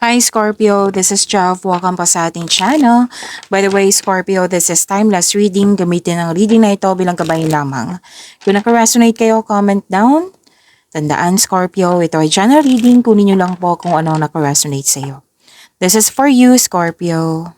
Hi Scorpio, this is Jav. Welcome pa sa ating channel. By the way, Scorpio, this is timeless reading. Gamitin ang reading na ito bilang kabayan lamang. Kung naka-resonate kayo, comment down. Tandaan Scorpio, ito ay general reading. Kunin nyo lang po kung ano naka-resonate sa iyo. This is for you, Scorpio.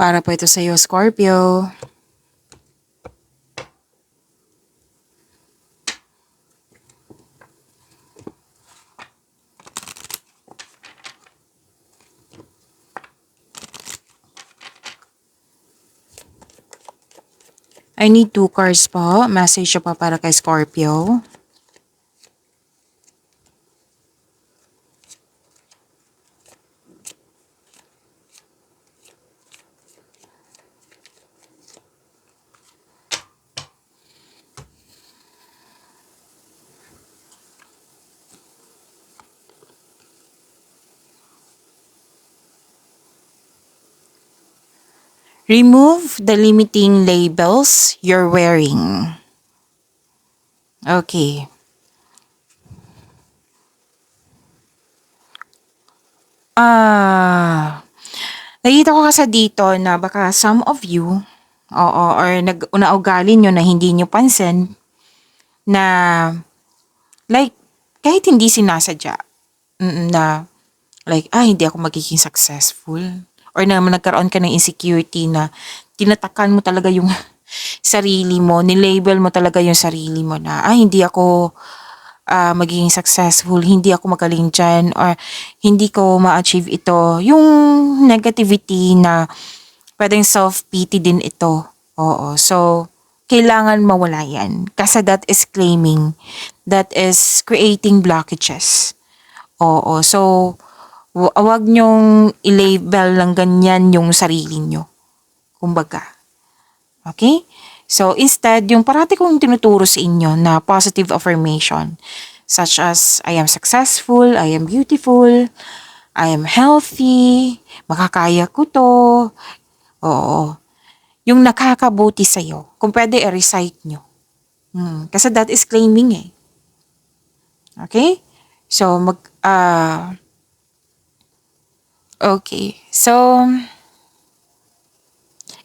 Para po ito sa iyo, Scorpio. I need 2 cards po. Message pa para kay Scorpio. Remove the limiting labels you're wearing. Okay. Nakita ko kasi dito na baka some of you, or naugali nyo na hindi nyo pansin na like kahit hindi sinasadya na like hindi ako magiging successful or na nagkaroon ka ng insecurity na tinatakan mo talaga yung sarili mo, nilabel mo talaga yung sarili mo na hindi ako magiging successful, hindi ako magaling dyan, or hindi ko ma-achieve ito. Yung negativity na pwedeng self-pity din ito. Oo. So, kailangan mawala yan. Kasi that is claiming. That is creating blockages. Oo. So, wag nyong i-label lang ganyan yung sarili nyo. Kumbaga. Okay? So, instead, yung parati kong tinuturo sa inyo na positive affirmation, such as, I am successful, I am beautiful, I am healthy, makakaya ko to. Oo. Yung nakakabuti sa'yo, kung pwede i-recite nyo. Kasi that is claiming eh. Okay? So, okay. So,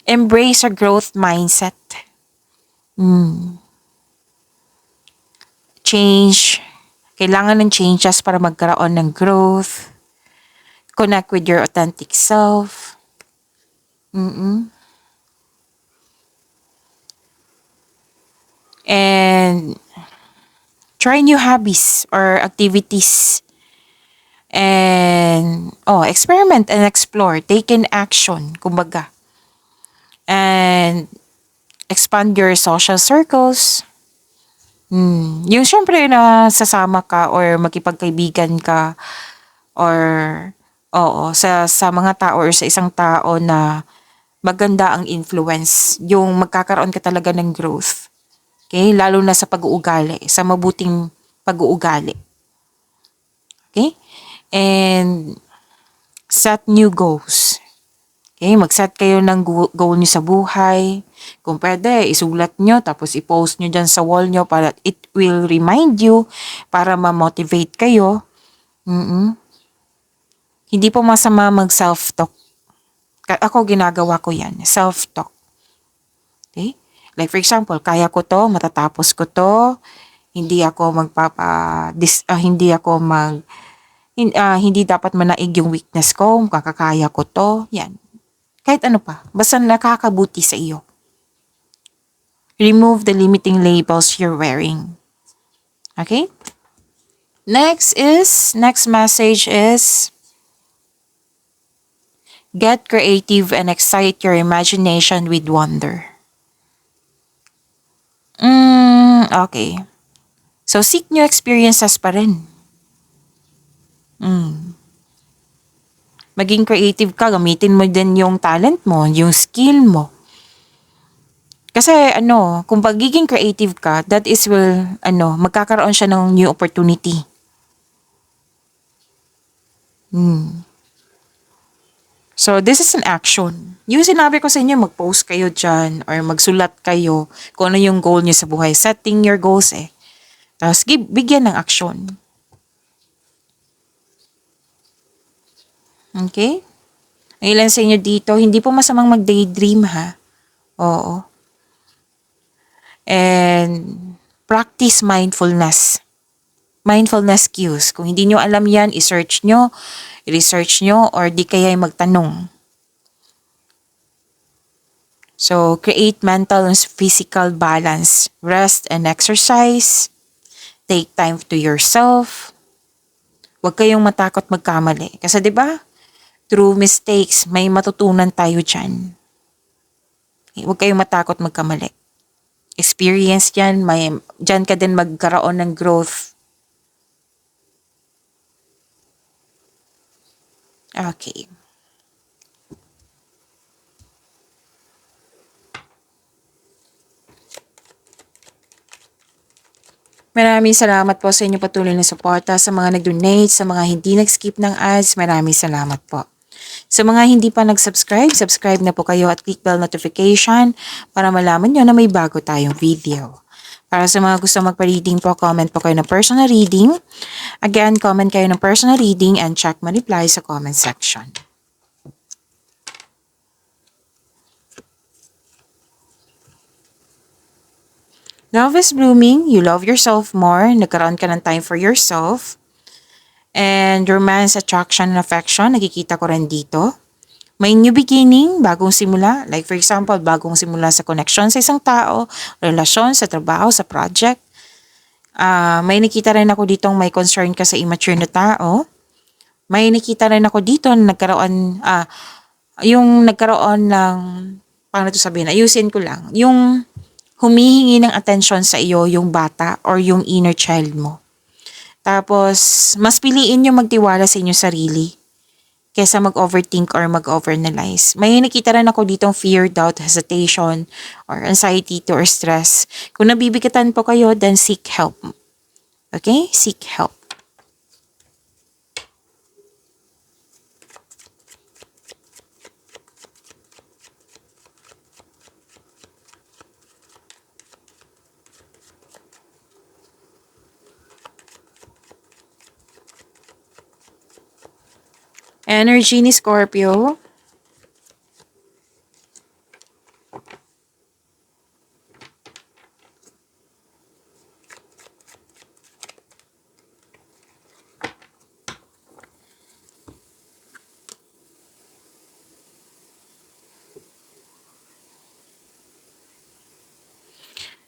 embrace a growth mindset. Change. Kailangan ng changes para magkaroon ng growth. Connect with your authentic self. And try new hobbies or activities. And experiment and explore. Take in action, kumbaga. And expand your social circles. Yung syempre na sasama ka or makipagkaibigan ka or sa mga tao or sa isang tao na maganda ang influence, yung magkakaroon ka talaga ng growth. Okay? Lalo na sa pag-uugali, sa mabuting pag-uugali. Okay? And set new goals. Okay? Mag-set kayo ng goal nyo sa buhay. Kung pwede, isulat nyo, tapos i-post nyo dyan sa wall nyo para it will remind you, para ma-motivate kayo. Hindi po masama mag-self-talk. Ako ginagawa ko yan, self-talk. Okay? Like for example, kaya ko to, matatapos ko to, hindi ako hindi dapat manaig yung weakness ko, kakakaya ko to, yan. Kahit ano pa, basta nakakabuti sa iyo. Remove the limiting labels you're wearing. Okay? Next message is, get creative and excite your imagination with wonder. Okay. So, seek new experiences pa rin. Maging creative ka, gamitin mo din yung talent mo, yung skill mo. Kasi kung pagiging creative ka, that is magkakaroon siya ng new opportunity. So, this is an action. Yung sinabi ko sa inyo, mag-post kayo dyan or magsulat kayo kung ano yung goal nyo sa buhay. Setting your goals eh. Tapos, bigyan ng action. Okay? Ang ilan sa inyo dito, hindi po masamang mag-daydream ha. Oo. And, practice mindfulness. Mindfulness cues. Kung hindi nyo alam yan, i-search nyo, i-research nyo, or di kaya magtanong. So, create mental and physical balance. Rest and exercise. Take time to yourself. Huwag kayong matakot magkamali. Kasi 'di ba? Through mistakes, may matutunan tayo dyan. Huwag kayong matakot magkamali. Experience yan, dyan ka din magkaroon ng growth. Okay. Maraming salamat po sa inyo patuloy na suporta, sa mga nag-donate, sa mga hindi nag-skip ng ads, maraming salamat po. Sa mga hindi pa nag-subscribe, subscribe na po kayo at click bell notification para malaman nyo na may bago tayong video. Para sa mga gusto magpa-reading po, comment po kayo ng personal reading. Again, comment kayo ng personal reading and check my reply sa comment section. Love is blooming, you love yourself more, nagkaroon ka ng time for yourself. And romance, attraction, and affection, nakikita ko rin dito. May new beginning, bagong simula. Like for example, bagong simula sa connection sa isang tao, relasyon, sa trabaho, sa project. May nakita rin ako ditong may concern ka sa immature na tao. May nakita rin ako dito na nagkaroon ng, paano ito sabihin, ayusin ko lang. Yung humihingi ng attention sa iyo yung bata or yung inner child mo. Tapos, mas piliin yung magtiwala sa inyong sarili kesa mag-overthink or mag-overanalyze. May nakita rin ako ditong fear, doubt, hesitation, or anxiety or stress. Kung nabibigatan po kayo, then seek help. Okay? Seek help. Energy ni Scorpio.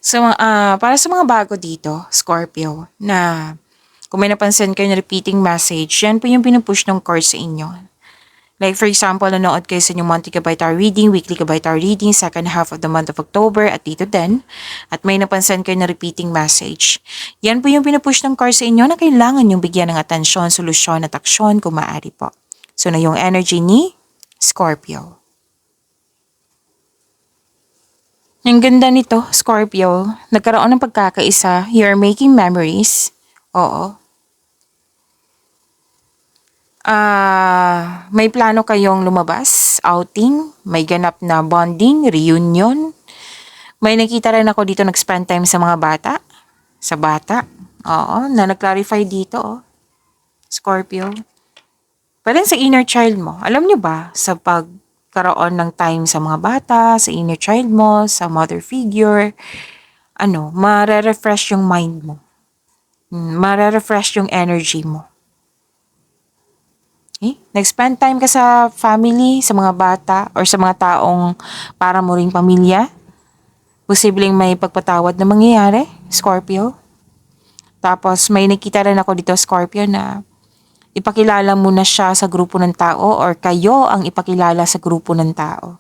So, para sa mga bago dito, Scorpio, na kung may napansin kayo na repeating message, yan po yung pinupush ng cards sa inyo. Like for example, nanood kayo sa inyong monthly Kabaytar reading, weekly Kabaytar reading, second half of the month of October at dito din. At may napansin kayo na repeating message. Yan po yung pinupush ng cards sa inyo na kailangan yung bigyan ng atensyon, solusyon at aksyon kung maaari po. So na yung energy ni Scorpio. Ang ganda nito, Scorpio. Nagkaroon ng pagkakaisa. You're making memories. Oo. May plano kayong lumabas, outing, may ganap na bonding, reunion. May nakita rin ako dito nag-spend time sa mga bata. Sa bata. Oo, na nag-clarify dito. Oh. Scorpio. Pa rin sa inner child mo. Alam nyo ba, sa pagkaroon ng time sa mga bata, sa inner child mo, sa mother figure, mare-refresh yung mind mo. Mare-refresh yung energy mo. Okay? Nag-spend time ka sa family, sa mga bata, or sa mga taong para mo ring pamilya. Posibleng may pagpatawad na mangyayari, Scorpio. Tapos may nakita rin ako dito, Scorpio, na ipakilala mo na siya sa grupo ng tao or kayo ang ipakilala sa grupo ng tao.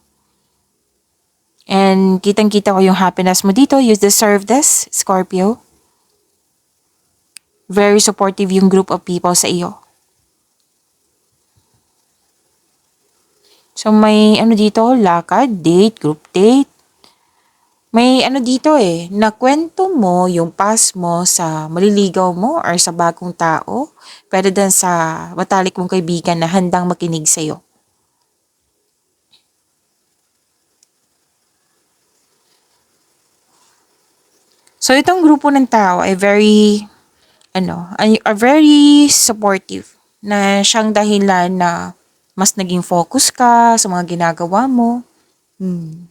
And kitang-kita ko yung happiness mo dito. You deserve this, Scorpio. Very supportive yung group of people sa iyo. So may ano dito, lakad, date, group date. May ano dito na kwento mo yung past mo sa maliligaw mo or sa bagong tao, pwede din sa matalik mong kaibigan na handang makinig sa'yo. So itong grupo ng tao ay are very supportive na siyang dahilan na mas naging focus ka sa mga ginagawa mo. Hmm.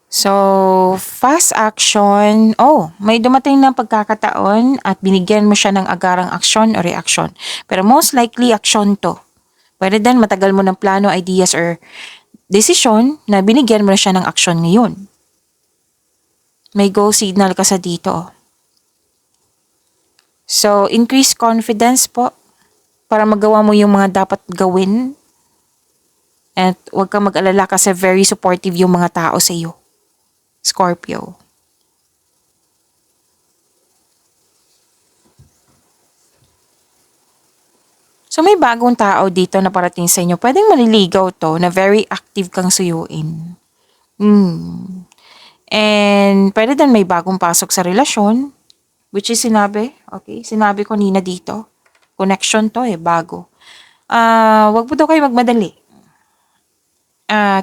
So, fast action. Oh, may dumating na pagkakataon at binigyan mo siya ng agarang aksyon o reaksyon. Pero most likely, aksyon to. Pwede din matagal mo ng plano, ideas, or desisyon na binigyan mo na siya ng aksyon ngayon. May go signal ka sa dito. So, increase confidence po para magawa mo yung mga dapat gawin. At huwag kang mag-alala kasi very supportive yung mga tao sa iyo. Scorpio. So may bagong tao dito na parating sa inyo. Pwedeng maliligaw to na very active kang suyuin. And pwede din may bagong pasok sa relasyon. Which is sinabi. Okay, sinabi ko nina dito. Connection to bago. Wag po daw kayo magmadali.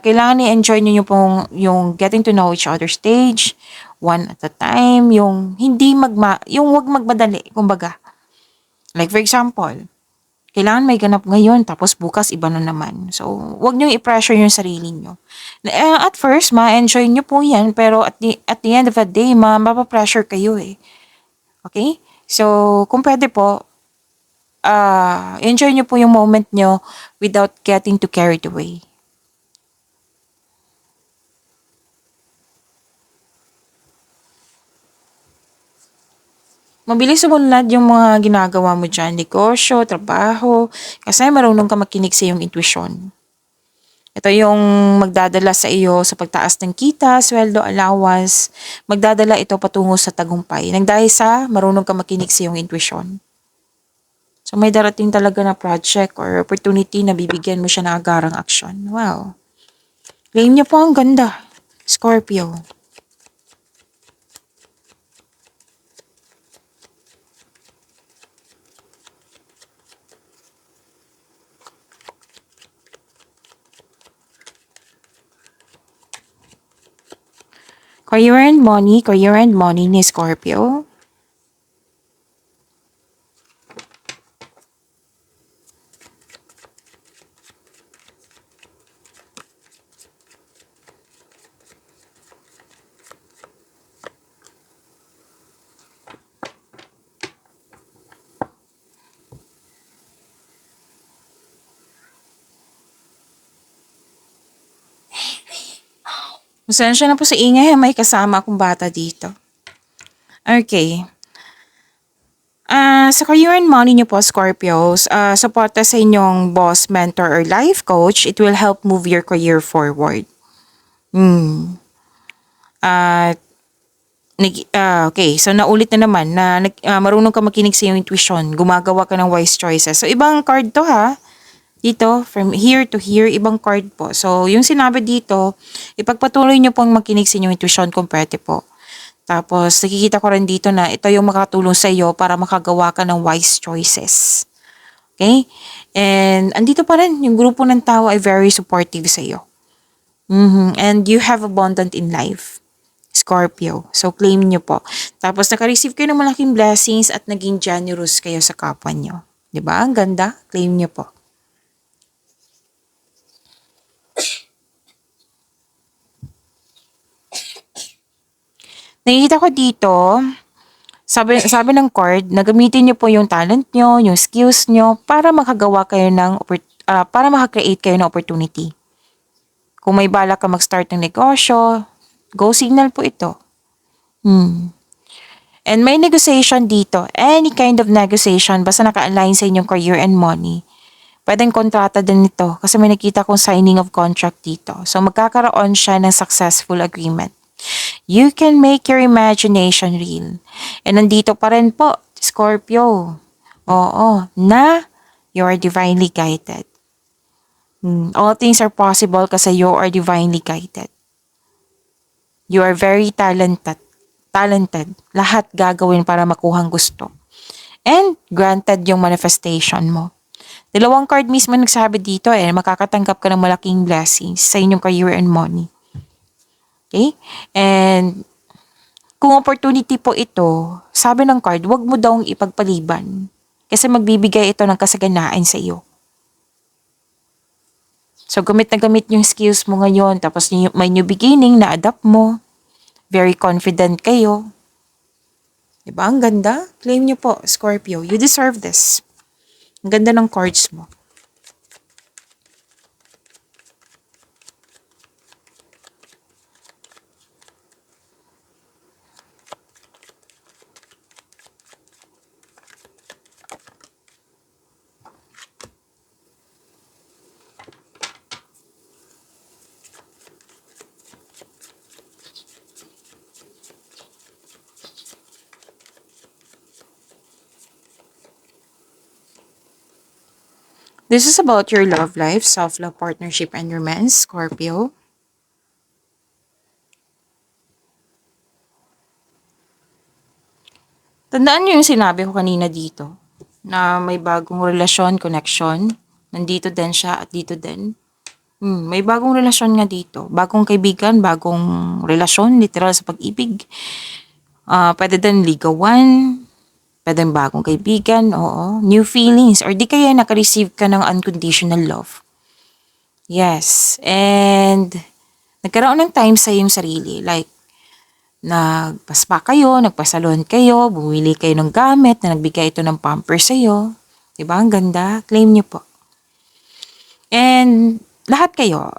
Kailangan i-enjoy niyo yung getting to know each other stage. One at a time. Yung yung wag magmadali. Kumbaga. Like for example, kailangan may ganap ngayon, tapos bukas iba na naman. So, wag niyo i-pressure yung sarili niyo. At first, ma-enjoy niyo po yan, pero at the end of the day, mapapressure kayo Okay? So, kung pwede po, enjoy niyo po yung moment niyo without getting too carried away. Mabilis sumunod yung mga ginagawa mo dyan, negosyo, trabaho, kasi marunong ka makinig sa iyong intuition. Ito yung magdadala sa iyo sa pagtaas ng kita, sweldo, allowance. Magdadala ito patungo sa tagumpay. Nang dahil sa marunong ka makinig sa iyong intuition. So may darating talaga na project or opportunity na bibigyan mo siya ng agarang aksyon. Wow. Claim niyo po ang ganda. Scorpio. Career and money ni Scorpio. Pasensya na po sa ingay, may kasama akong bata dito. Okay. Sa career and money niyo po, Scorpios, suporta sa inyong boss, mentor, or life coach, it will help move your career forward. At, okay, so naulit na naman na marunong ka makinig sa iyong intuition, gumagawa ka ng wise choices. So, ibang card to ha. Dito, from here to here, ibang card po. So, yung sinabi dito, ipagpatuloy niyo pong makinig sa inyong intuition kung pwede po. Tapos, nakikita ko rin dito na ito yung makatulong sa iyo para makagawa ka ng wise choices. Okay? And, andito pa rin, yung grupo ng tao ay very supportive sa iyo. And you have abundant in life. Scorpio. So, claim nyo po. Tapos, naka-receive kayo ng malaking blessings at naging generous kayo sa kapwa nyo. Diba? Ang ganda. Claim nyo po. Nakikita ko dito, sabi ng card, na gamitin niyo po yung talent niyo, yung skills niyo para makagawa kayo para makakreate kayo ng opportunity. Kung may balak ka mag-start ng negosyo, go signal po ito. And may negotiation dito. Any kind of negotiation, basta naka-align sa inyong career and money. Pwedeng kontrata din ito kasi may nakita kong signing of contract dito. So magkakaroon siya ng successful agreement. You can make your imagination real. And nandito pa rin po, Scorpio. Oo, na you are divinely guided. All things are possible kasi you are divinely guided. You are very talented. Talented. Lahat gagawin para makuhang gusto. And granted yung manifestation mo. Dalawang card mismo nagsabi dito makakatanggap ka ng malaking blessings sa inyong career and money. Okay? And kung opportunity po ito, sabi ng card, wag mo daw ipagpaliban. Kasi magbibigay ito ng kasaganaan sa iyo. So, gamit na gamit yung skills mo ngayon, tapos may new beginning na adapt mo. Very confident kayo. Diba? Ang ganda. Claim nyo po, Scorpio. You deserve this. Ang ganda ng cards mo. This is about your love life, self-love, partnership, and romance, Scorpio. Tandaan niyo yung sinabi ko kanina dito, na may bagong relasyon, connection. Nandito din siya at dito din. May bagong relasyon nga dito. Bagong kaibigan, bagong relasyon, literal sa pag-ibig. Pwede din ligawan, pwede bagong kaibigan, oo. New feelings, or di kaya naka-receive ka ng unconditional love. Yes, and nagkaroon ng time sa iyong sarili. Like, nagpaspa kayo, nagpasalon kayo, bumili kayo ng gamit na nagbigay ito ng pampers sa iyo. Diba? Ang ganda. Claim niyo po. And lahat kayo,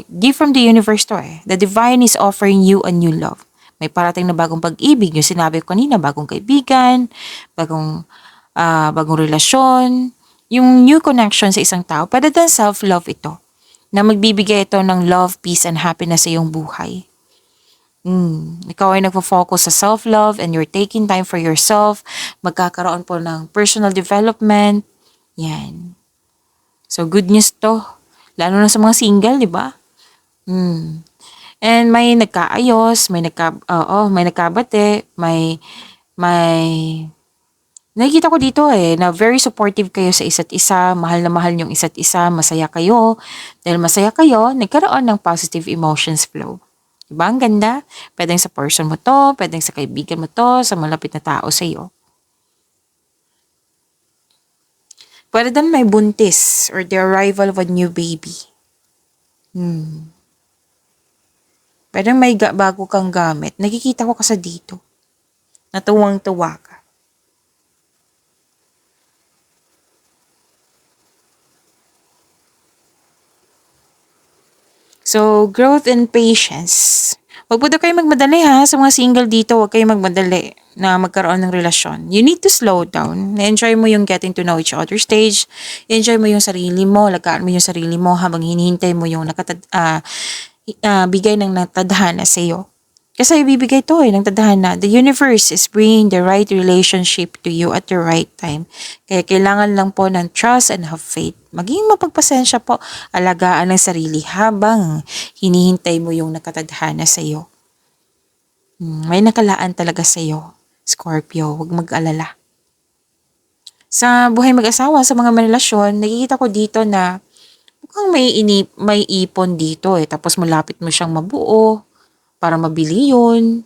gift from the universe to The divine is offering you a new love. May parating na bagong pag-ibig. Yung sinabi ko kanina, bagong kaibigan, bagong relasyon, yung new connection sa isang tao. Pwede din self-love ito. Na magbibigay ito ng love, peace, and happiness sa iyong buhay. Ikaw ay nagpo-focus sa self-love and you're taking time for yourself. Magkakaroon po ng personal development. Yan. So, good news to. Lalo na sa mga single, di ba? And may nagkaayos, may nagkabate, may nakikita ko dito na very supportive kayo sa isa't isa, mahal na mahal yung isa't isa, masaya kayo. Dahil masaya kayo, nagkaroon ng positive emotions flow. Diba? Ang ganda. Pwedeng sa person mo to, pwedeng sa kaibigan mo to, sa malapit na tao sa iyo. Pwede din may buntis or the arrival of a new baby. Pwedeng may bago kang gamit. Nakikita ko kasi dito. Natuwang-tuwa ka. So, growth and patience. Huwag po daw kayo magmadali sa mga single dito, huwag kayo magmadali na magkaroon ng relasyon. You need to slow down. Na-enjoy mo yung getting to know each other stage. Enjoy mo yung sarili mo, lagaan mo yung sarili mo habang hinihintay mo yung bigay ng tadhana sa iyo. Kasi ibibigay to ng tadhana. The universe is bringing the right relationship to you at the right time. Kaya kailangan lang po ng trust and have faith. Maging mapagpasensya po, alagaan ang sarili habang hinihintay mo yung nakatadhana sa iyo. May nakalaan talaga sa iyo, Scorpio. Huwag mag-alala. Sa buhay mag-asawa, sa mga relasyon, nakikita ko dito na mukhang may ipon dito tapos malapit mo siyang mabuo para mabili yun.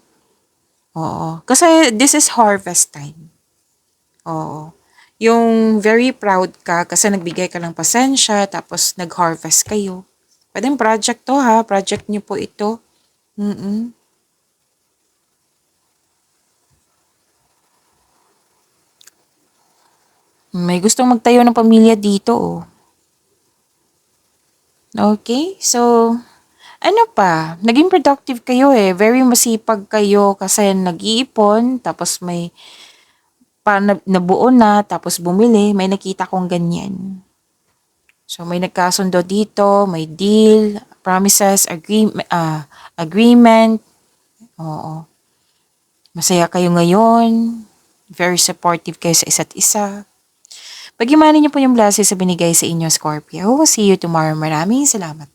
Oo. Kasi this is harvest time. Oo. Yung very proud ka kasi nagbigay ka ng pasensya tapos nag-harvest kayo. Pwedeng project to project niyo po ito. May gustong magtayo ng pamilya dito Okay, so ano pa, naging productive kayo very masipag kayo kasi nag-iipon tapos may nabuo na tapos bumili, may nakita kong ganyan. So may nagkasundo dito, may deal, promises, agreement, Oo. Masaya kayo ngayon. Very supportive kayo sa isa't isa. Pag-imanin niyo po yung blessings sa binigay sa inyo, Scorpio. See you tomorrow. Maraming salamat.